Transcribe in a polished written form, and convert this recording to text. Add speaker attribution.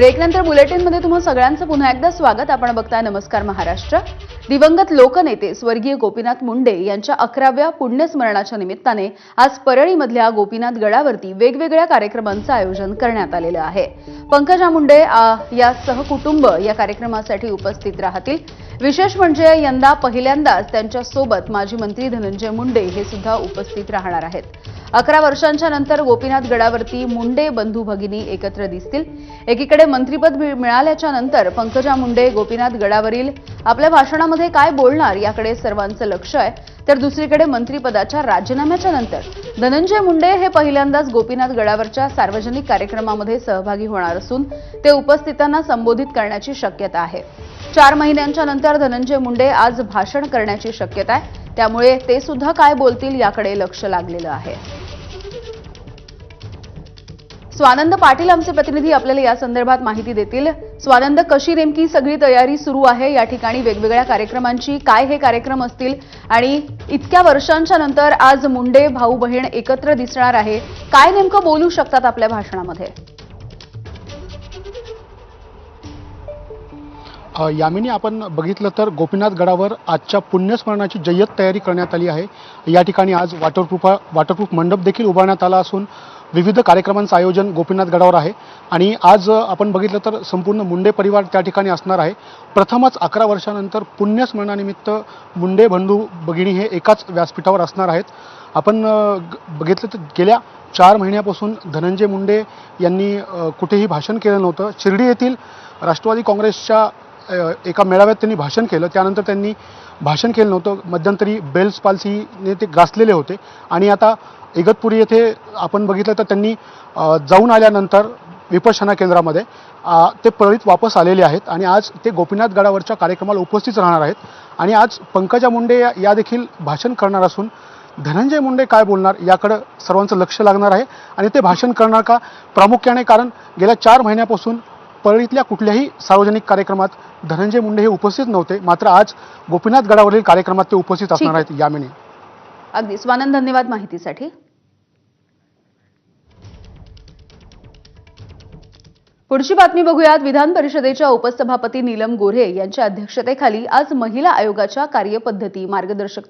Speaker 1: ब्रेकनंतर बुलेटिनमध्ये तुम्हा सगळ्यांचं पुन्हा एकदा स्वागत। आपण बघताय नमस्कार महाराष्ट्र। दिवंगत लोकनेते स्वर्गीय गोपीनाथ मुंडे यांच्या 11व्या पुण्यस्मरणाच्या निमित्ताने आज परळीमधल्या गोपीनाथ गडावरती वेगवेगळ्या कार्यक्रमांचं आयोजन करण्यात आलेलं आहे। पंकजा मुंडे या सहकुटुंब या कार्यक्रमासाठी उपस्थित राहतील। विशेष म्हणजे यंदा पहिल्यांदाच त्यांच्या सोबत माजी मंत्री धनंजय मुंडे हे सुद्धा उपस्थित राहणार आहेत। 11 वर्षांच्या नंतर गोपीनाथ गडावरती मुंडे बंधू भगिनी एकत्र दिसतील। एकीकडे मंत्रिपद मिळाल्याच्या नंतर पंकजा मुंडे गोपीनाथ गडावरील आपल्या भाषणामध्ये काय बोलणार याकडे सर्वांचं लक्ष आहे, तर दुसरीकडे मंत्रिपदाच्या राजीनाम्याच्या नंतर धनंजय मुंडे हे पहिल्यांदाच गोपीनाथ गडावरच्या सार्वजनिक कार्यक्रमामध्ये सहभागी होणार असून ते उपस्थितांना संबोधित करण्याची शक्यता आहे। 4 महिन्यांच्या नंतर धनंजय मुंडे आज भाषण करण्याची शक्यता आहे, त्यामुळे ते सुद्धा काय बोलतील याकडे लक्ष लागलेलं आहे। स्वानंद पाटील आमचे प्रतिनिधी आपल्याला या संदर्भात माहिती देतील। स्वानंद, कशी नेमकी सगळी तयारी सुरू आहे या ठिकाणी वेगवेगळ्या कार्यक्रमांची? काय हे कार्यक्रम असतील आणि इतक्या वर्षांच्या नंतर आज मुंडे भाऊ बहीण एकत्र दिसणार आहे, काय नेमकं बोलू शकतात आपल्या भाषणामध्ये?
Speaker 2: यामिनी, आपण बघितलं तर गोपीनाथ गडावर आजच्या पुण्यस्मरणाची जय्यत तयारी करण्यात आली आहे। या ठिकाणी आज वॉटरप्रूफ मंडप देखील उभारण्यात आला असून विविध कार्यक्रमांचं आयोजन गोपीनाथ गडावर आहे। आणि आज आपण बघितलं तर संपूर्ण मुंडे परिवार त्या ठिकाणी असणार आहे। प्रथमच 11 वर्षानंतर पुण्यस्मरणानिमित्त मुंडे बंधू भगिनी हे एकाच व्यासपीठावर असणार आहेत। आपण बघितलं तर गेल्या 4 महिन्यापासून धनंजय मुंडे यांनी कुठेही भाषण केलं नव्हतं। शिर्डी येथील राष्ट्रवादी काँग्रेसच्या एका मेळाव्यात त्यांनी भाषण केलं, त्यानंतर त्यांनी भाषण केलं नव्हतं। मध्यंतरी बेल्स पाल्सीने ते ग्रासलेले होते आणि आता इगतपुरी येथे आपण बघितलं तर त्यांनी जाऊन आल्यानंतर विपश्यना केंद्रामध्ये ते परळीत वापस आलेले आहेत आणि आज ते गोपीनाथ गडावरच्या कार्यक्रमाला उपस्थित राहणार आहेत। आणि आज पंकजा मुंडे या देखील भाषण करणार असून धनंजय मुंडे काय बोलणार याकडे सर्वांचं लक्ष लागणार आहे। आणि ते भाषण करणार का प्रामुख्याने, कारण गेल्या 4 महिन्यापासून परळीतल्या कुठल्याही सार्वजनिक कार्यक्रमात धनंजय मुंडे हे उपस्थित नव्हते, मात्र आज गोपीनाथ गडावरील कार्यक्रमात ते उपस्थित असणार आहेत। यामिनी,
Speaker 1: अगदी स्वानंद, धन्यवाद माहितीसाठी। पुढची बातमी बघूयात। विधान परिषदेच्या उपसभापती नीलम गोऱ्हे यांच्या अध्यक्षतेखाली आज महिला आयोगाच्या कार्यपद्धती, मार्गदर्शक